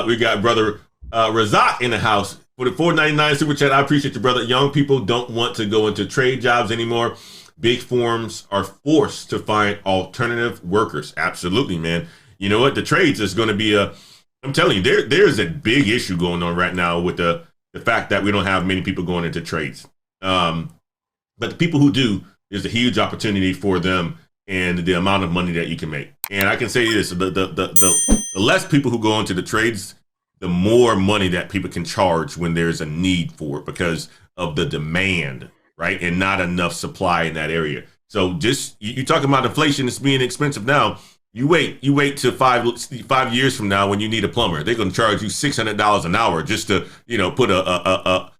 We got brother Razak in the house for the $4.99 super chat. I appreciate you, brother. Young people don't want to go into trade jobs anymore. Big firms are forced to find alternative workers. Absolutely, man. You know what? The trades is going to be I'm telling you, there's a big issue going on right now with the fact that we don't have many people going into trades. But the people who do, there's a huge opportunity for them and the amount of money that you can make. And I can say this, the less people who go into the trades, the more money that people can charge when there's a need for it because of the demand, right? And not enough supply in that area. So just, you're talking about inflation, it's being expensive now. You wait till 5 years from now when you need a plumber. They're going to charge you $600 an hour just to, put a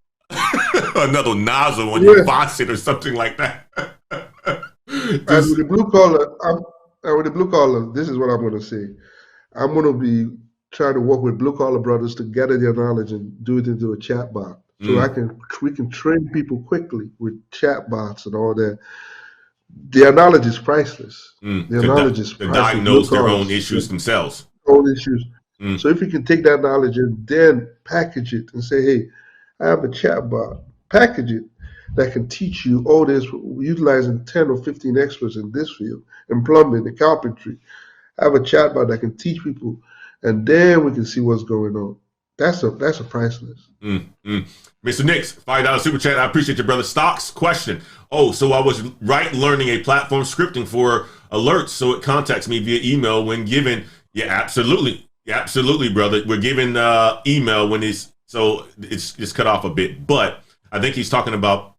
another nozzle on your faucet or something like that. And with the blue collar, this is what I'm going to say. I'm going to be trying to work with blue collar brothers to gather their knowledge and do it into a chat bot. So we can train people quickly with chat bots and all that. Their knowledge is priceless. Their knowledge is priceless. To diagnose their own issues themselves. Own issues. So if you can take that knowledge and then package it and say, hey, I have a chat bot, package it that can teach you all this, utilizing 10 or 15 experts in this field, in plumbing, in carpentry. I have a chat bot that can teach people, and then we can see what's going on. That's a priceless. Mr. Nix, $5 super chat. I appreciate your brother. Stocks question. Oh, so I was learning a platform scripting for alerts, so it contacts me via email when given. Yeah, absolutely, brother. We're given email when it's cut off a bit, but I think he's talking about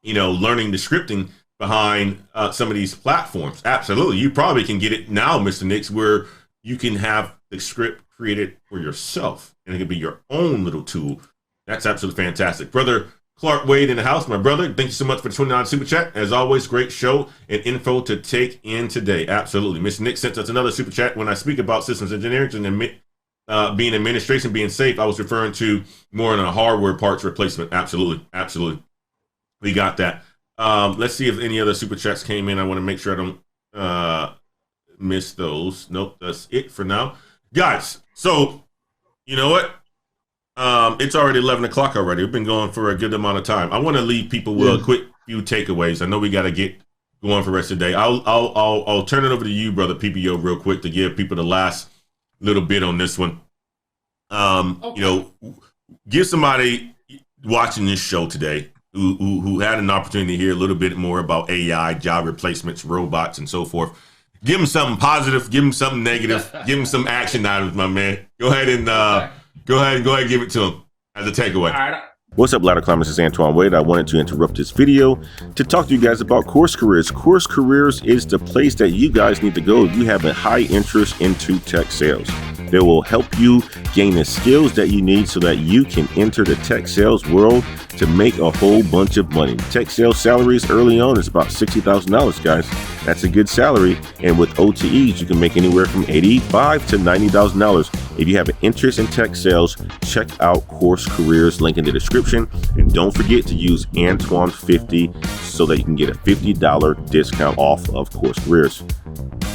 learning the scripting behind some of these platforms. Absolutely, you probably can get it now, Mr. Nix, where you can have the script created for yourself, and it can be your own little tool. That's absolutely fantastic. Brother Clark Wade in the house, my brother, thank you so much for the $29 super chat. As always, great show and info to take in today. Absolutely. Mr. Nick sent us another super chat. When I speak about systems engineering and being administration, being safe, I was referring to more in a hardware parts replacement. Absolutely. We got that. Let's see if any other super chats came in. I want to make sure I don't miss those. Nope, that's it for now. Guys, so you know what? It's already 11 o'clock already. We've been going for a good amount of time. I want to leave people with a quick few takeaways. I know we got to get going for the rest of the day. I'll turn it over to you, brother PPO, real quick to give people the last little bit on this one. Give somebody watching this show today who had an opportunity to hear a little bit more about AI, job replacements, robots, and so forth. Give them something positive. Give them something negative. Give them some action items, my man. Go ahead and give it to them as a takeaway. All right. What's up, Ladder Climbers? It's Antoine Wade. I wanted to interrupt this video to talk to you guys about Course Careers. Course Careers is the place that you guys need to go if you have a high interest into tech sales. They will help you gain the skills that you need so that you can enter the tech sales world to make a whole bunch of money. Tech sales salaries early on is about $60,000, guys. That's a good salary. And with OTEs, you can make anywhere from $85,000 to $90,000. If you have an interest in tech sales, check out Course Careers, link in the description. And don't forget to use Antoine50 so that you can get a $50 discount off of Course Careers.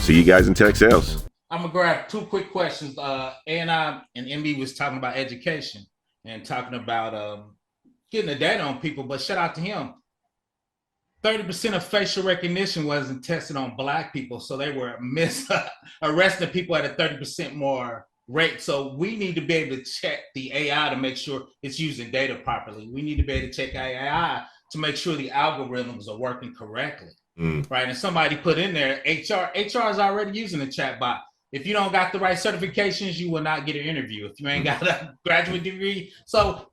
See you guys in tech sales. I'm gonna grab two quick questions. I and MB was talking about education and talking about getting the data on people, but shout out to him. 30% of facial recognition wasn't tested on Black people, so they were arresting people at a 30% more rate. So we need to be able to check the AI to make sure it's using data properly. We need to be able to check AI to make sure the algorithms are working correctly, right? And somebody put in there, HR is already using a chatbot. If you don't got the right certifications, you will not get an interview. If you ain't got a graduate degree. So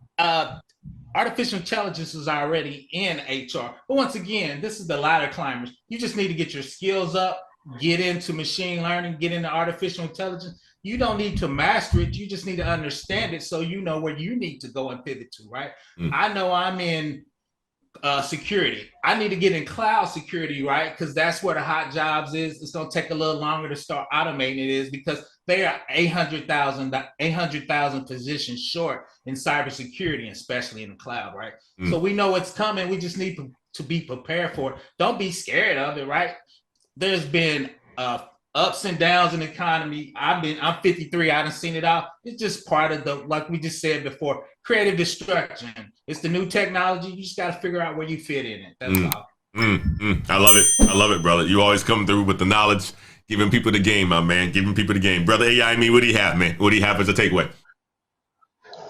artificial intelligence is already in HR. But once again, this is the ladder climbers. You just need to get your skills up, get into machine learning, get into artificial intelligence. You don't need to master it. You just need to understand it so you know where you need to go and pivot to, right? I know I'm in security. I need to get in cloud security, right? Because that's where the hot jobs is. It's going to take a little longer to start automating it is because they are 800,000 positions short in cybersecurity, especially in the cloud, right? So we know it's coming. We just need to be prepared for it. Don't be scared of it, right? There's been a ups and downs in the economy. I'm 53. I done seen it all. It's just part of the, like we just said before, creative destruction. It's the new technology. You just got to figure out where you fit in it. That's all. I love it. I love it, brother. You always come through with the knowledge, giving people the game, my man. Giving people the game, brother. AI, what do you have, man? What do you have as a takeaway?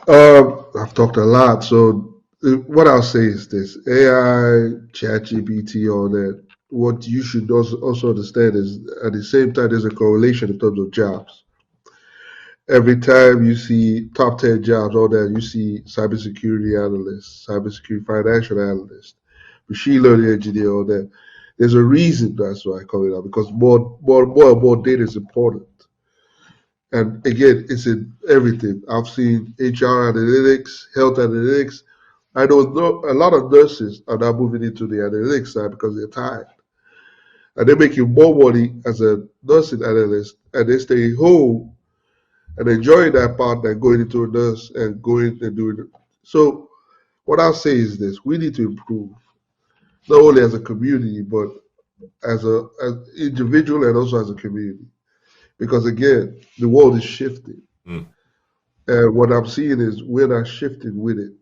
I've talked a lot. So what I'll say is this: AI, ChatGPT, all that. What you should also understand is, at the same time, there's a correlation in terms of jobs. Every time you see top 10 jobs, all that, you see cybersecurity analyst, cybersecurity financial analyst, machine learning engineer, all that. There's a reason that's why I call it out, because more and more data is important. And again, it's in everything. I've seen HR analytics, health analytics. I know a lot of nurses are now moving into the analytics side because they're tired. And they're making more money as a nursing analyst, and they stay home and enjoying that part than going into a nurse and going and doing it. So what I'll say is this: we need to improve, not only as a community, but as individual and also as a community. Because again, the world is shifting. And what I'm seeing is we're not shifting with it.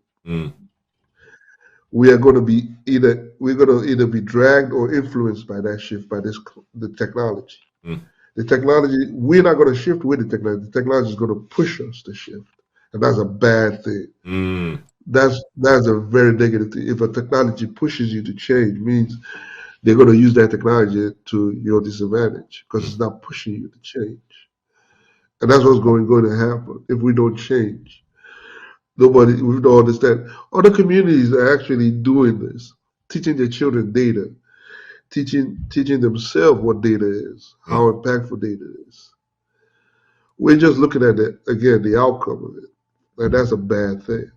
We are going to be either be dragged or influenced by that shift, by the technology. The technology, we're not going to shift with the technology. The technology is going to push us to shift, and that's a bad thing. That's a very negative thing. If a technology pushes you to change, means they're going to use that technology to your disadvantage because it's not pushing you to change, and that's what's going to happen if we don't change. We don't understand. Other communities are actually doing this, teaching their children data, teaching themselves what data is, how impactful data is. We're just looking at the outcome of it, and that's a bad thing.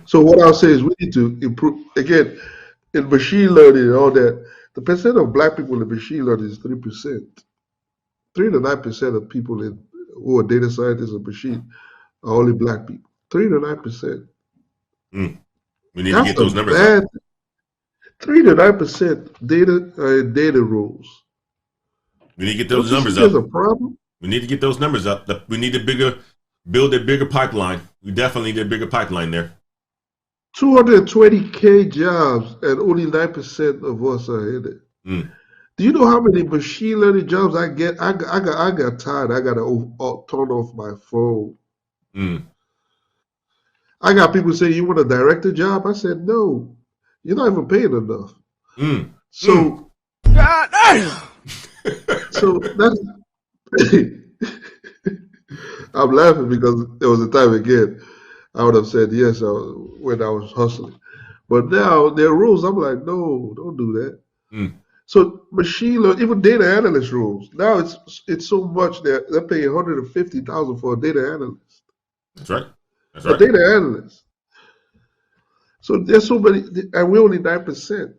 So what I'll say is we need to improve. Again, in machine learning and all that, the percent of black people in machine learning is 3%. 3 to 9% of people who are data scientists and machine are only black people. 3 to 9%. We need to get those numbers up. 3 to 9% data roles. We need to get those numbers up. There's a problem. We need to get those numbers up. We need build a bigger pipeline. We definitely need a bigger pipeline there. 220K jobs, and only 9% of us are in it. Do you know how many machine learning jobs I get? I got tired. I got to turn off my phone. I got people say, "You want a director job?" I said, "No, you're not even paying enough." So, God damn. So that's. I'm laughing because there was a time again I would have said yes when I was hustling, but now there are rules. I'm like, no, don't do that. So machine learning, even data analyst rules. Now it's so much that they're paying $150,000 for a data analyst. That's right. A data analyst. So there's so many, and we're only 9%.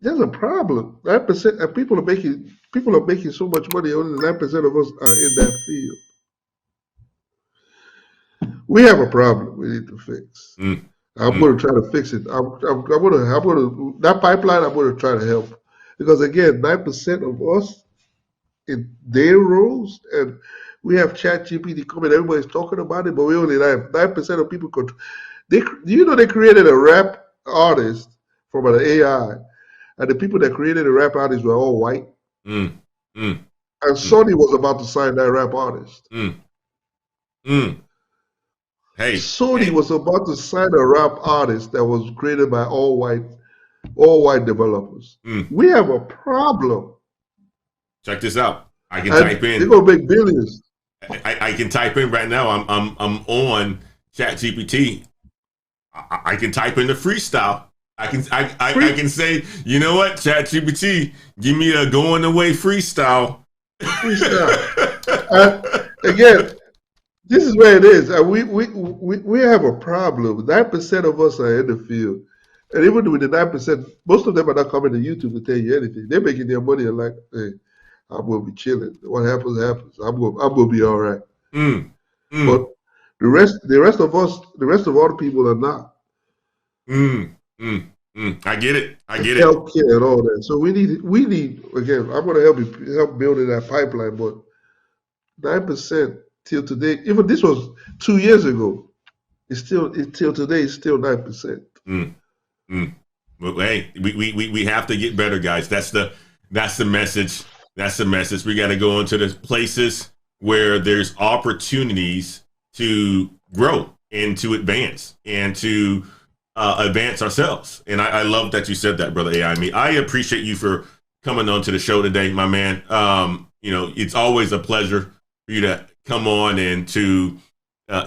There's a problem. 9%, and people are making so much money. Only 9% of us are in that field. We have a problem we need to fix. I'm going to try to fix it. I'm going to that pipeline. I'm going to try to help, because again, 9% of us in their roles, and we have ChatGPT coming. Everybody's talking about it, but we only 9% of people could. They created a rap artist from an AI, and the people that created the rap artist were all white. And Sony was about to sign that rap artist. Hey, Sony was about to sign a rap artist that was created by all white developers. We have a problem. Check this out. I can type in. They're gonna make billions. I can type in right now. I'm on ChatGPT. I can type in the freestyle. I can say, you know what, ChatGPT, give me a going away freestyle. Again, this is where it is. We have a problem. 9% of us are in the field, and even with the 9%, most of them are not coming to YouTube to tell you anything. They're making their money and like, hey, I'm gonna be chilling. What happens, happens. I'm gonna be all right. But the rest of us, the rest of all the people are not. I get it. I get it. Healthcare and all that. So we need again. I'm going to help building that pipeline, but 9% till today. Even this was 2 years ago. It's till today. It's still 9%. Mm, mm. But hey, we have to get better, guys. That's the message. That's the message. We got to go into the places where there's opportunities to grow and to advance and to advance ourselves. And I love that you said that, brother AI. I appreciate you for coming on to the show today, my man. It's always a pleasure for you to come on and to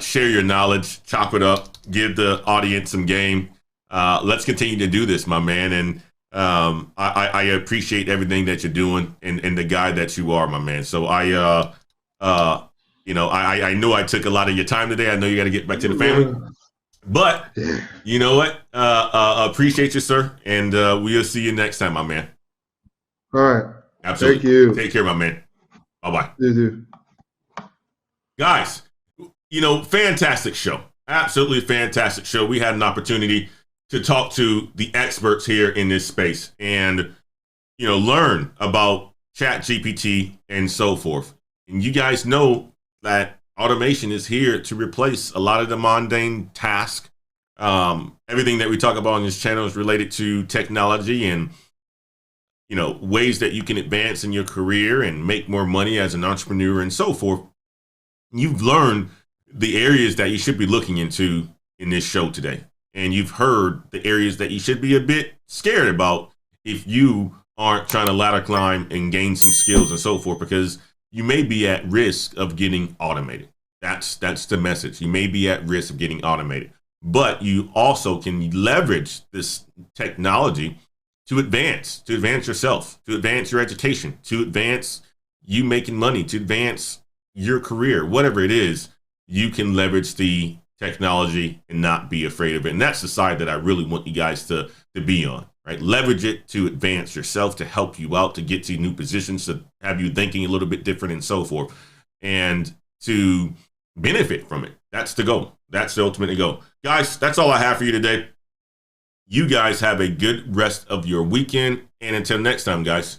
share your knowledge, chop it up, give the audience some game. Let's continue to do this, my man. And I appreciate everything that you're doing and the guy that you are, my man. So I know I took a lot of your time today. I know you got to get back to the family. But you know what? Appreciate you, sir. And we'll see you next time, my man. All right. Absolutely. Thank you. Take care, my man. Bye-bye. You do. Guys, fantastic show. Absolutely fantastic show. We had an opportunity to talk to the experts here in this space and, learn about ChatGPT and so forth. And you guys know that automation is here to replace a lot of the mundane tasks. Everything that we talk about on this channel is related to technology and, ways that you can advance in your career and make more money as an entrepreneur and so forth. You've learned the areas that you should be looking into in this show today. And you've heard the areas that you should be a bit scared about if you aren't trying to ladder climb and gain some skills and so forth, because you may be at risk of getting automated. That's the message. You may be at risk of getting automated, but you also can leverage this technology to advance yourself, to advance your education, to advance you making money, to advance your career, whatever it is. You can leverage the technology and not be afraid of it. And that's the side that I really want you guys to be on, right? Leverage it to advance yourself, to help you out, to get to new positions, to have you thinking a little bit different and so forth, and to benefit from it. That's the goal. That's the ultimate goal. Guys, that's all I have for you today. You guys have a good rest of your weekend. And until next time, guys,